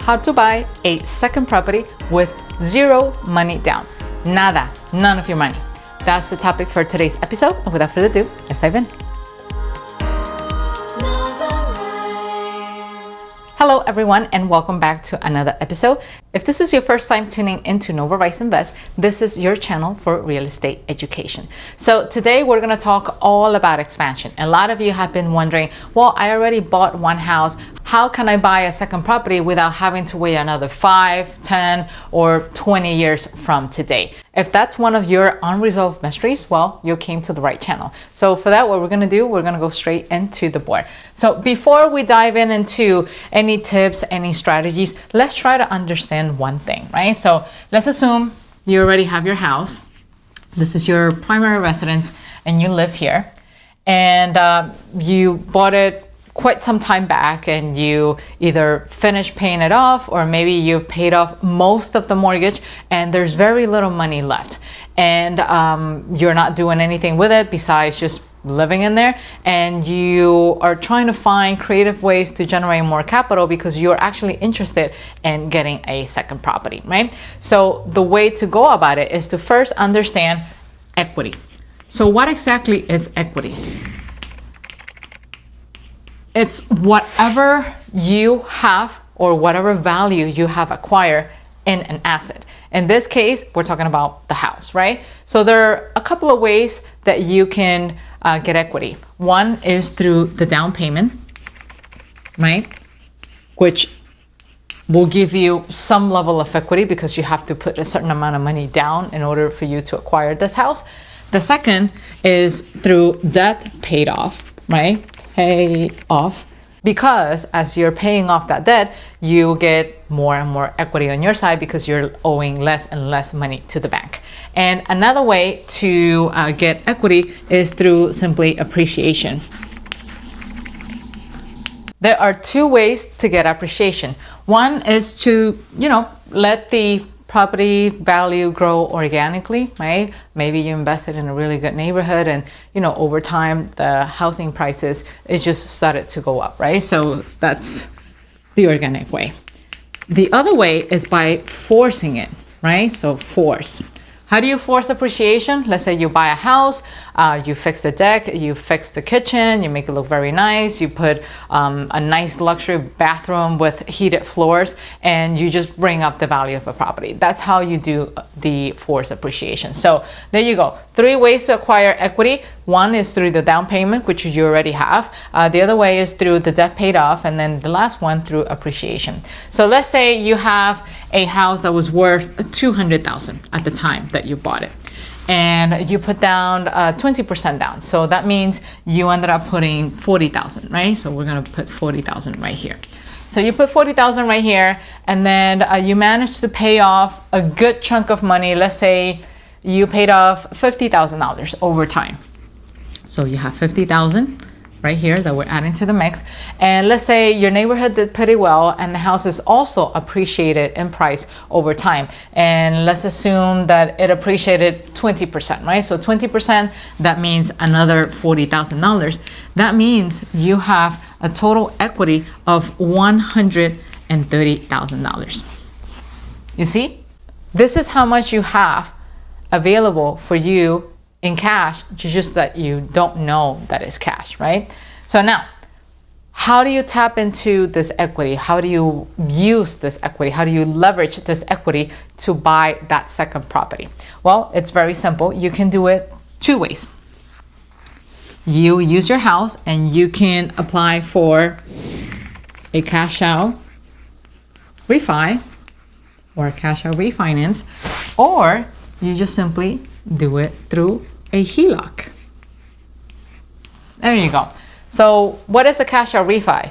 how to buy a second property with zero money down. Nada, none of your money. That's the topic for today's episode. And without further ado, let's dive in. Hello everyone, and welcome back to another episode. If this is your first time tuning into Novarise Invest, this is your channel for real estate education. So today we're going to talk all about expansion. A lot of you have been wondering, well, I already bought one house. How can I buy a second property without having to wait another 5, 10, or 20 years from today? If that's one of your unresolved mysteries, well, you came to the right channel. So for that, what we're gonna do, we're gonna go straight into the board. So before we dive into any tips, any strategies, let's try to understand one thing, right? So let's assume you already have your house. This is your primary residence and you live here, and you bought it quite some time back, and you either finished paying it off or maybe you've paid off most of the mortgage and there's very little money left, and you're not doing anything with it besides just living in there, and you are trying to find creative ways to generate more capital because you're actually interested in getting a second property, right? So the way to go about it is to first understand equity. So what exactly is equity? It's whatever you have or whatever value you have acquired in an asset. In this case, we're talking about the house, right? So there are a couple of ways that you can get equity. One is through the down payment, right? Which will give you some level of equity because you have to put a certain amount of money down in order for you to acquire this house. The second is through debt paid off, right? Pay off, because as you're paying off that debt, you get more and more equity on your side because you're owing less and less money to the bank. And another way to get equity is through simply appreciation. There are two ways to get appreciation. One is to, let the property value grow organically, right? Maybe you invested in a really good neighborhood, and over time the housing prices it just started to go up, right? So that's the organic way. The other way is by forcing it, right? So force. How do you force appreciation? Let's say you buy a house, you fix the deck, you fix the kitchen, you make it look very nice, you put a nice luxury bathroom with heated floors, and you just bring up the value of a property. That's how you do the forced appreciation. So there you go. 3 ways to acquire equity. One is through the down payment, which you already have. The other way is through the debt paid off, and then the last one through appreciation. So let's say you have a house that was worth $200,000 at the time that you bought it, and you put down 20% down. So that means you ended up putting $40,000, right? So we're gonna put $40,000 right here. So you put $40,000 right here, and then you managed to pay off a good chunk of money. Let's say you paid off $50,000 over time. So you have $50,000 right here that we're adding to the mix. And let's say your neighborhood did pretty well and the house is also appreciated in price over time. And let's assume that it appreciated 20%, right? So 20%, that means another $40,000. That means you have a total equity of $130,000. You see, this is how much you have available for you in cash, just that you don't know that it's cash, right? So now, how do you tap into this equity? How do you use this equity? How do you leverage this equity to buy that second property? Well, it's very simple. You can do it 2 ways. You use your house and you can apply for a cash out refi or a cash out refinance, or you just simply do it through a HELOC. There you go. So what is a cash out refi?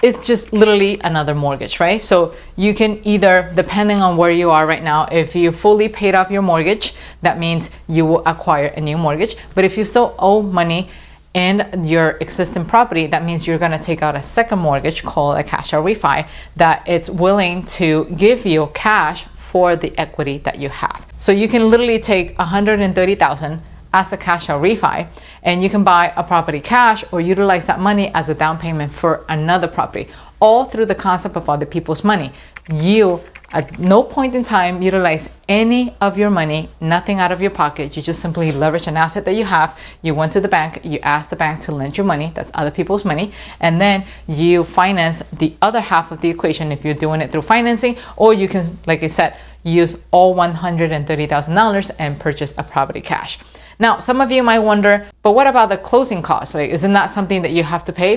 It's just literally another mortgage, right? So you can either, depending on where you are right now, if you fully paid off your mortgage, that means you will acquire a new mortgage. But if you still owe money in your existing property, that means you're gonna take out a second mortgage called a cash out refi that it's willing to give you cash for the equity that you have. So you can literally take $130,000 as a cash out refi, and you can buy a property cash or utilize that money as a down payment for another property. all through the concept of other people's money. You, at no point in time, utilize any of your money, nothing out of your pocket. You just simply leverage an asset that you have. You went to the bank, you asked the bank to lend you money, that's other people's money, and then you finance the other half of the equation if you're doing it through financing, or you can, like I said, use all $130,000 and purchase a property cash. Now, some of you might wonder, but what about the closing costs? Like, isn't that something that you have to pay?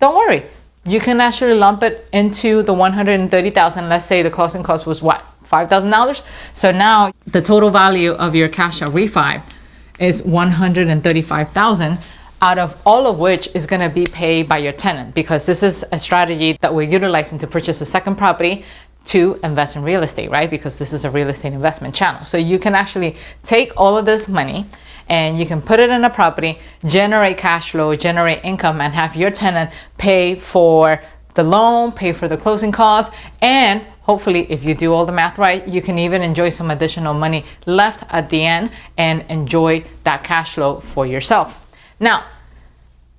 Don't worry. You can actually lump it into the $130,000. Let's say the closing cost was what? $5,000. So now the total value of your cash out refi is $135,000, out of all of which is going to be paid by your tenant, because this is a strategy that we're utilizing to purchase a second property to invest in real estate, right? Because this is a real estate investment channel. So you can actually take all of this money and you can put it in a property, generate cash flow, generate income, and have your tenant pay for the loan, pay for the closing costs, and hopefully, if you do all the math right, you can even enjoy some additional money left at the end and enjoy that cash flow for yourself. Now,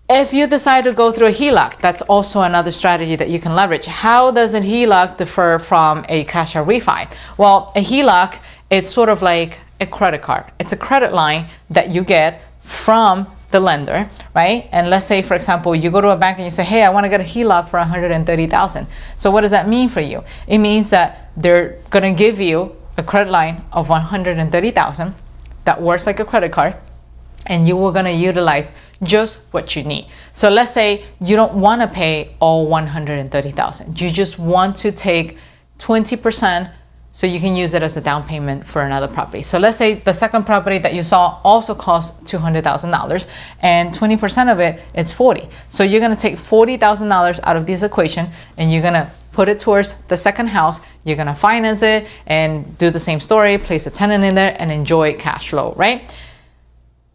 if you decide to go through a HELOC, that's also another strategy that you can leverage. How does a HELOC differ from a cash out refi? Well, a HELOC, it's sort of like a credit card. It's a credit line that you get from the lender, right? And let's say, for example, you go to a bank and you say, hey, I want to get a HELOC for $130,000. So what does that mean for you? It means that they're going to give you a credit line of $130,000 that works like a credit card, and you were going to utilize just what you need. So let's say you don't want to pay all $130,000. You just want to take 20%, so you can use it as a down payment for another property. So let's say the second property that you saw also cost $200,000, and 20% of it is $40,000. So you're going to take $40,000 out of this equation, and you're going to put it towards the second house. You're going to finance it and do the same story, place a tenant in there and enjoy cash flow, right?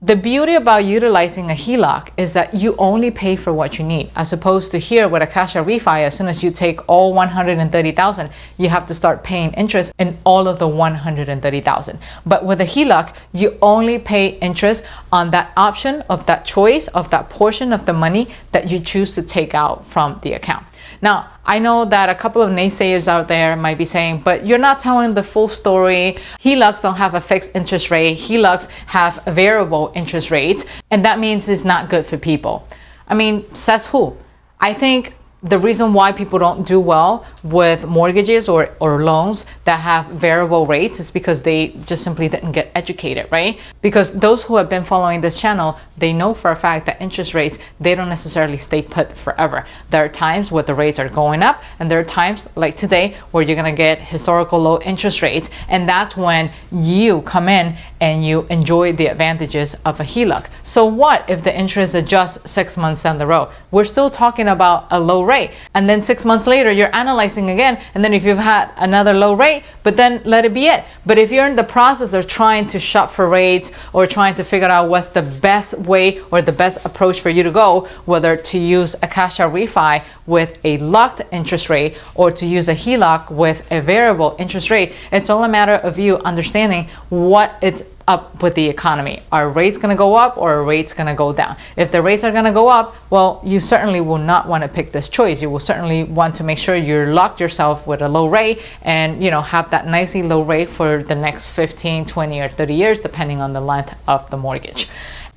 The beauty about utilizing a HELOC is that you only pay for what you need, as opposed to here with a cash out refi. As soon as you take all $130,000, you have to start paying interest in all of the $130,000. But with a HELOC, you only pay interest on that option of that choice of that portion of the money that you choose to take out from the account. Now, I know that a couple of naysayers out there might be saying, but you're not telling the full story. HELOCs don't have a fixed interest rate. HELOCs have a variable interest rates, and that means it's not good for people. I mean, says who? I think the reason why people don't do well with mortgages or loans that have variable rates is because they just simply didn't get educated, right? Because those who have been following this channel, they know for a fact that interest rates, they don't necessarily stay put forever. There are times where the rates are going up, and there are times like today where you're gonna get historical low interest rates, and that's when you come in and you enjoy the advantages of a HELOC. So what if the interest adjusts 6 months down the road? We're still talking about a low rate, and then 6 months later you're analyzing again, and then if you've had another low rate, but then let it be it. But if you're in the process of trying to shop for rates or trying to figure out what's the best way or the best approach for you to go, whether to use a cash out refi with a locked interest rate or to use a HELOC with a variable interest rate, it's all a matter of you understanding what it's up with the economy. Are rates going to go up or are rates going to go down? If the rates are going to go up, well, you certainly will not want to pick this choice. You will certainly want to make sure you're locked yourself with a low rate and, you know, have that nicely low rate for the next 15, 20, or 30 years, depending on the length of the mortgage.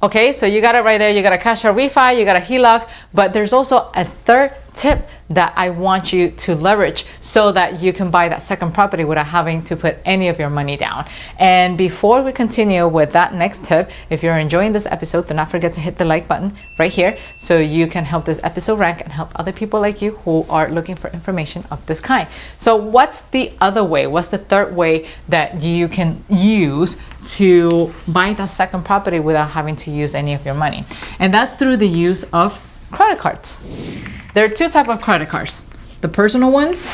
Okay, so you got it right there. You got a cash out refi, you got a HELOC, but there's also a third tip that I want you to leverage so that you can buy that second property without having to put any of your money down. And before we continue with that next tip, if you're enjoying this episode, do not forget to hit the like button right here so you can help this episode rank and help other people like you who are looking for information of this kind. So what's the other way? What's the third way that you can use to buy that second property without having to use any of your money? And that's through the use of credit cards. There are two types of credit cards: the personal ones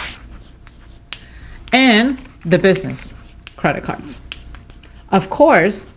and the business credit cards. Of course,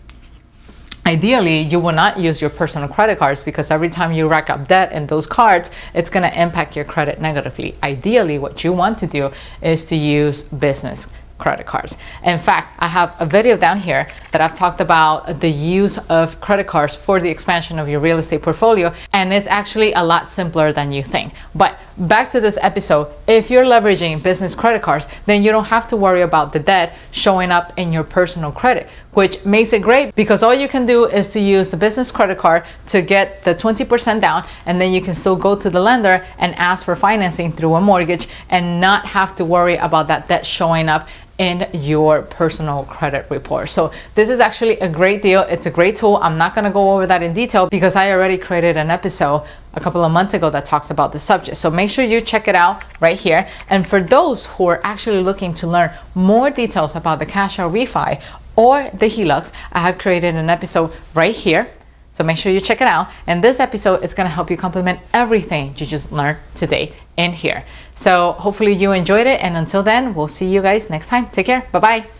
ideally, you will not use your personal credit cards because every time you rack up debt in those cards, it's going to impact your credit negatively. Ideally, what you want to do is to use business credit cards. In fact, I have a video down here that I've talked about the use of credit cards for the expansion of your real estate portfolio, and it's actually a lot simpler than you think. But back to this episode, if you're leveraging business credit cards, then you don't have to worry about the debt showing up in your personal credit, which makes it great because all you can do is to use the business credit card to get the 20% down, and then you can still go to the lender and ask for financing through a mortgage and not have to worry about that debt showing up in your personal credit report. So this is actually a great deal. It's a great tool. I'm not gonna go over that in detail because I already created an episode a couple of months ago that talks about the subject. So make sure you check it out right here. And for those who are actually looking to learn more details about the cash out refi or the HELOCs, I have created an episode right here. So make sure you check it out. And this episode is gonna help you complement everything you just learned today in here. So hopefully you enjoyed it. And until then, we'll see you guys next time. Take care. Bye-bye.